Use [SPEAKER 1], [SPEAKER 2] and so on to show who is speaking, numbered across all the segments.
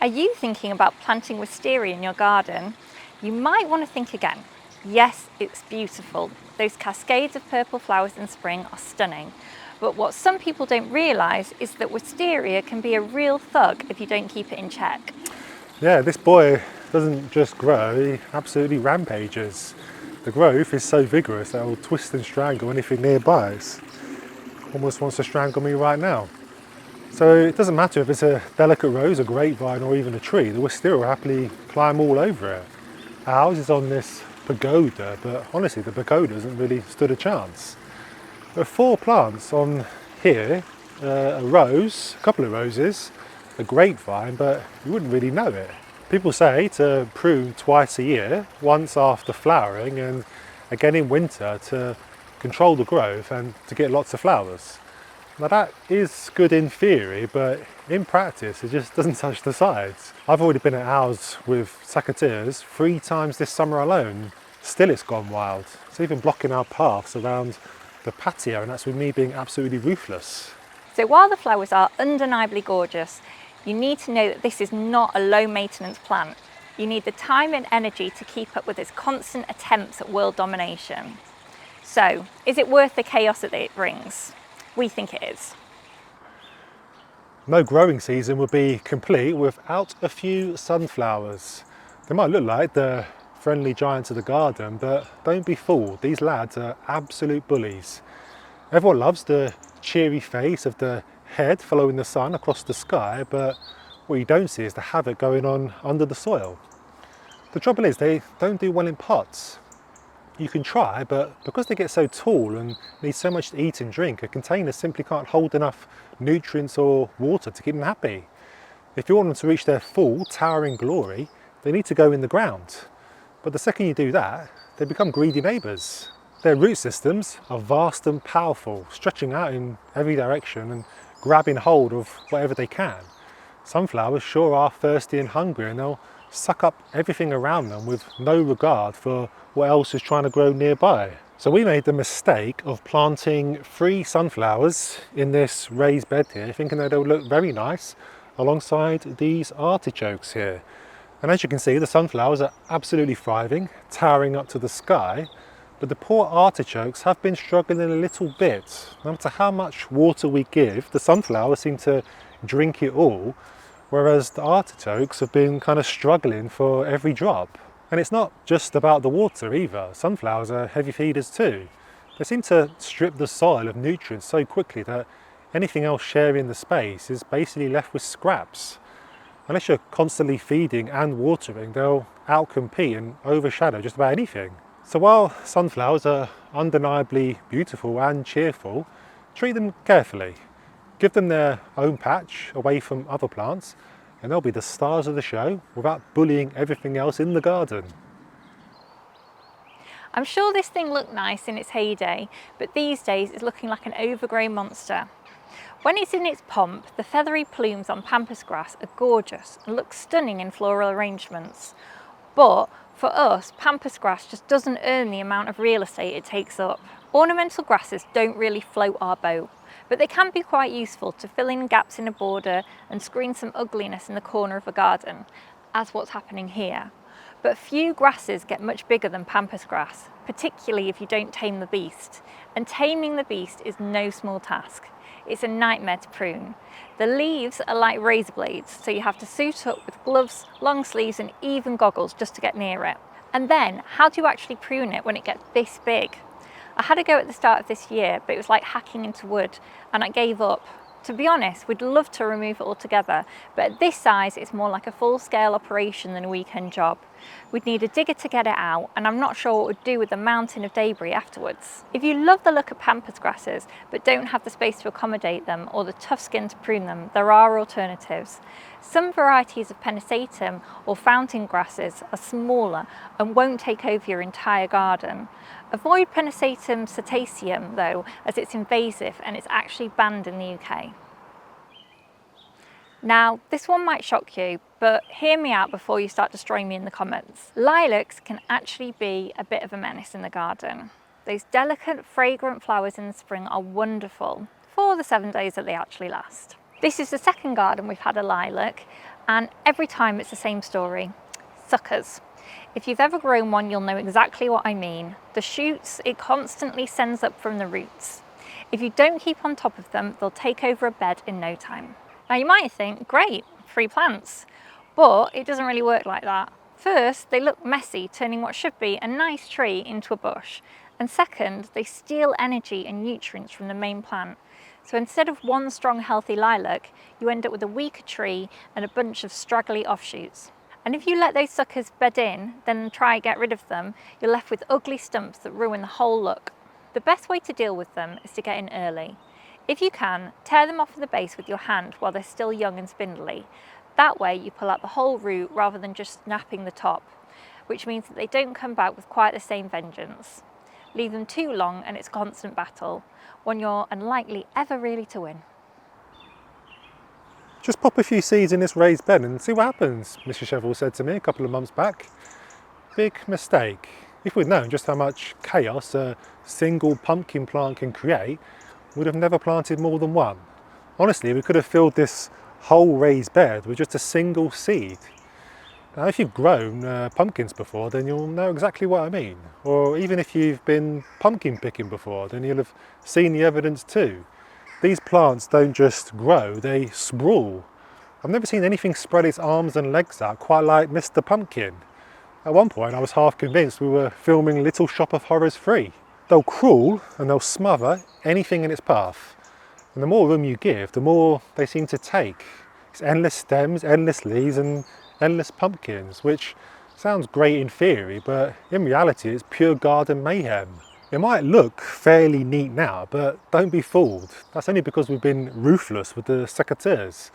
[SPEAKER 1] Are you thinking about planting wisteria in your garden? You might want to think again. Yes, it's beautiful. Those cascades of purple flowers in spring are stunning. But what some people don't realise is that wisteria can be a real thug if you don't keep it in check.
[SPEAKER 2] Yeah, this boy doesn't just grow, he absolutely rampages. The growth is so vigorous that it will twist and strangle anything nearby. It almost wants to strangle me right now. So it doesn't matter if it's a delicate rose, a grapevine or even a tree, the wisteria will happily climb all over it. Our house is on this pagoda, but honestly the pagoda hasn't really stood a chance. There are 4 plants on here, a rose, a couple of roses, a grapevine, but you wouldn't really know it. People say to prune twice a year, once after flowering and again in winter to control the growth and to get lots of flowers. Now that is good in theory, but in practice it just doesn't touch the sides. I've already been at ours with secateurs 3 times this summer alone. Still it's gone wild. It's even blocking our paths around the patio, and that's with me being absolutely ruthless.
[SPEAKER 1] So while the flowers are undeniably gorgeous, you need to know that this is not a low maintenance plant. You need the time and energy to keep up with its constant attempts at world domination. So, is it worth the chaos that it brings? We think it is.
[SPEAKER 2] No growing season would be complete without a few sunflowers. They might look like the friendly giants of the garden, but don't be fooled, these lads are absolute bullies. Everyone loves the cheery face of the head following the sun across the sky, but what you don't see is the havoc going on under the soil. The trouble is they don't do well in pots. You can try, but because they get so tall and need so much to eat and drink, a container simply can't hold enough nutrients or water to keep them happy. If you want them to reach their full, towering glory, they need to go in the ground. But the second you do that, they become greedy neighbours. Their root systems are vast and powerful, stretching out in every direction and grabbing hold of whatever they can. Sunflowers sure are thirsty and hungry, and they'll suck up everything around them with no regard for what else is trying to grow nearby. So we made the mistake of planting 3 sunflowers in this raised bed here, thinking that they'll look very nice alongside these artichokes here. And as you can see, the sunflowers are absolutely thriving, towering up to the sky, but the poor artichokes have been struggling a little bit. No matter how much water we give, the sunflowers seem to drink it all, whereas the artichokes have been kind of struggling for every drop. And it's not just about the water either. Sunflowers are heavy feeders too. They seem to strip the soil of nutrients so quickly that anything else sharing the space is basically left with scraps. Unless you're constantly feeding and watering, they'll outcompete and overshadow just about anything. So while sunflowers are undeniably beautiful and cheerful, treat them carefully. Give them their own patch away from other plants, and they'll be the stars of the show without bullying everything else in the garden.
[SPEAKER 1] I'm sure this thing looked nice in its heyday, but these days it's looking like an overgrown monster. When it's in its pomp, the feathery plumes on pampas grass are gorgeous and look stunning in floral arrangements. But for us, pampas grass just doesn't earn the amount of real estate it takes up. Ornamental grasses don't really float our boat, but they can be quite useful to fill in gaps in a border and screen some ugliness in the corner of a garden, as what's happening here. But few grasses get much bigger than pampas grass, particularly if you don't tame the beast. And taming the beast is no small task. It's a nightmare to prune. The leaves are like razor blades, so you have to suit up with gloves, long sleeves and even goggles just to get near it. And then, how do you actually prune it when it gets this big? I had a go at the start of this year, but it was like hacking into wood, and I gave up. To be honest, we'd love to remove it altogether, but at this size it's more like a full-scale operation than a weekend job. We'd need a digger to get it out, and I'm not sure what it would do with the mountain of debris afterwards. If you love the look of pampas grasses, but don't have the space to accommodate them or the tough skin to prune them, there are alternatives. Some varieties of pennisetum or fountain grasses are smaller and won't take over your entire garden. Avoid pennisetum cetaceum though, as it's invasive and it's actually banned in the UK. Now, this one might shock you, but hear me out before you start destroying me in the comments. Lilacs can actually be a bit of a menace in the garden. Those delicate, fragrant flowers in the spring are wonderful for the 7 days that they actually last. This is the second garden we've had a lilac, And every time it's the same story. Suckers. If you've ever grown one, you'll know exactly what I mean. The shoots, it constantly sends up from the roots. If you don't keep on top of them, they'll take over a bed in no time. Now you might think, great, free plants, but it doesn't really work like that. First, they look messy, turning what should be a nice tree into a bush. And second, they steal energy and nutrients from the main plant. So instead of one strong, healthy lilac, you end up with a weaker tree and a bunch of straggly offshoots. And if you let those suckers bed in, then try get rid of them, you're left with ugly stumps that ruin the whole look. The best way to deal with them is to get in early. If you can, tear them off at the base with your hand while they're still young and spindly. That way you pull out the whole root rather than just snapping the top, which means that they don't come back with quite the same vengeance. Leave them too long and it's a constant battle, one you're unlikely ever really to win.
[SPEAKER 2] Just pop a few seeds in this raised bed and see what happens, Mr. Cheval said to me a couple of months back. Big mistake. If we'd known just how much chaos a single pumpkin plant can create, we'd have never planted more than one. Honestly, we could have filled this whole raised bed with just a single seed. Now, if you've grown pumpkins before, then you'll know exactly what I mean. Or even if you've been pumpkin picking before, then you'll have seen the evidence too. These plants don't just grow, they sprawl. I've never seen anything spread its arms and legs out quite like Mr. Pumpkin. At one point I was half convinced we were filming Little Shop of Horrors 3. They'll crawl and they'll smother anything in its path. And the more room you give, the more they seem to take. It's endless stems, endless leaves and endless pumpkins, which sounds great in theory, but in reality it's pure garden mayhem. It might look fairly neat now, but don't be fooled. That's only because we've been ruthless with the secateurs.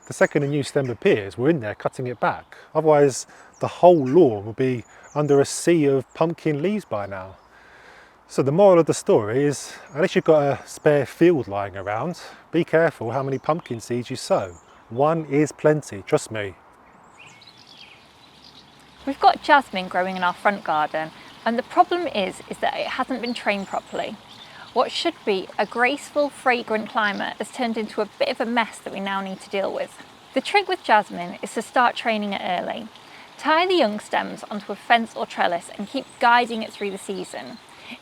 [SPEAKER 2] The second a new stem appears, we're in there cutting it back. Otherwise, the whole lawn will be under a sea of pumpkin leaves by now. So the moral of the story is, unless you've got a spare field lying around, be careful how many pumpkin seeds you sow. One is plenty, trust me.
[SPEAKER 1] We've got jasmine growing in our front garden, and the problem is that it hasn't been trained properly. What should be a graceful, fragrant climate has turned into a bit of a mess that we now need to deal with. The trick with jasmine is to start training it early. Tie the young stems onto a fence or trellis and keep guiding it through the season.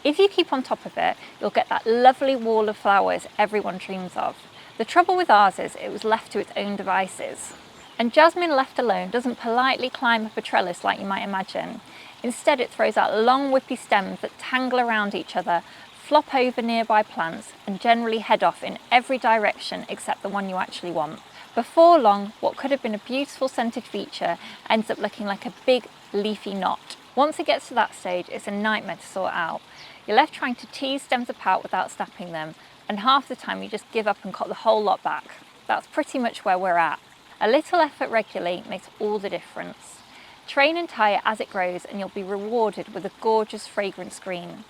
[SPEAKER 1] If you keep on top of it, you'll get that lovely wall of flowers everyone dreams of. The trouble with ours is it was left to its own devices. And jasmine left alone doesn't politely climb up a trellis like you might imagine. Instead, it throws out long whippy stems that tangle around each other, flop over nearby plants, and generally head off in every direction except the one you actually want. Before long, what could have been a beautiful scented feature ends up looking like a big leafy knot. Once it gets to that stage, it's a nightmare to sort out. You're left trying to tease stems apart without snapping them, and half the time you just give up and cut the whole lot back. That's pretty much where we're at. A little effort regularly makes all the difference. Train and tie it as it grows and you'll be rewarded with a gorgeous fragrant screen.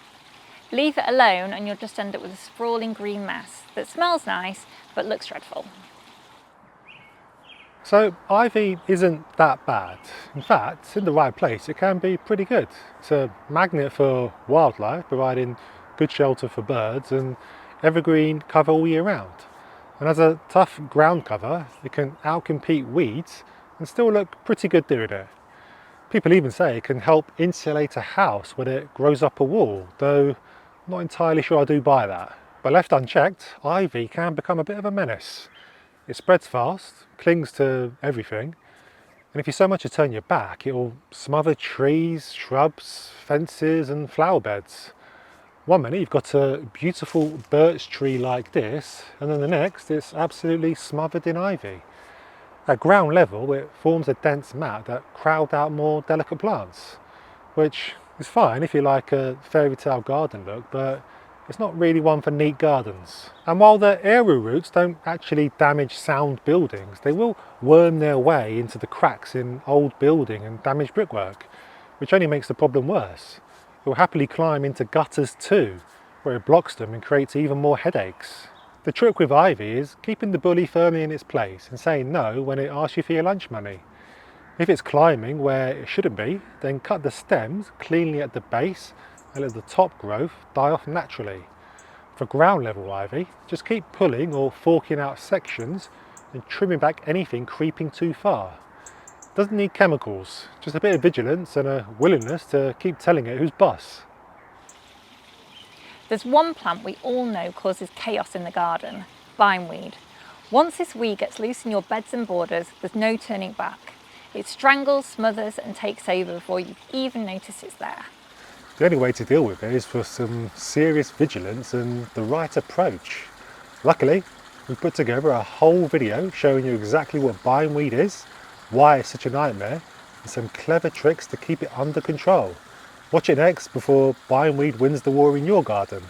[SPEAKER 1] Leave it alone and you'll just end up with a sprawling green mess that smells nice but looks dreadful.
[SPEAKER 2] So ivy isn't that bad. In fact, in the right place it can be pretty good. It's a magnet for wildlife, providing good shelter for birds and evergreen cover all year round. And as a tough ground cover, it can outcompete weeds and still look pretty good doing it. People even say it can help insulate a house when it grows up a wall, though I'm not entirely sure I do buy that. But left unchecked, ivy can become a bit of a menace. It spreads fast, clings to everything, and if you so much as turn your back, it will smother trees, shrubs, fences and flower beds. One minute you've got a beautiful birch tree like this, and then the next it's absolutely smothered in ivy. At ground level it forms a dense mat that crowds out more delicate plants, which is fine if you like a fairy tale garden look, but it's not really one for neat gardens. And while the aerial roots don't actually damage sound buildings, they will worm their way into the cracks in old building and damaged brickwork, which only makes the problem worse. It will happily climb into gutters too, where it blocks them and creates even more headaches. The trick with ivy is keeping the bully firmly in its place and saying no when it asks you for your lunch money. If it's climbing where it shouldn't be, then cut the stems cleanly at the base and let the top growth die off naturally. For ground level ivy, just keep pulling or forking out sections and trimming back anything creeping too far. Doesn't need chemicals, just a bit of vigilance and a willingness to keep telling it who's boss.
[SPEAKER 1] There's one plant we all know causes chaos in the garden, bindweed. Once this weed gets loose in your beds and borders, there's no turning back. It strangles, smothers and takes over before you even notice it's there.
[SPEAKER 2] The only way to deal with it is for some serious vigilance and the right approach. Luckily, we've put together a whole video showing you exactly what bindweed is, why it's such a nightmare, and some clever tricks to keep it under control. Watch it next before bindweed wins the war in your garden.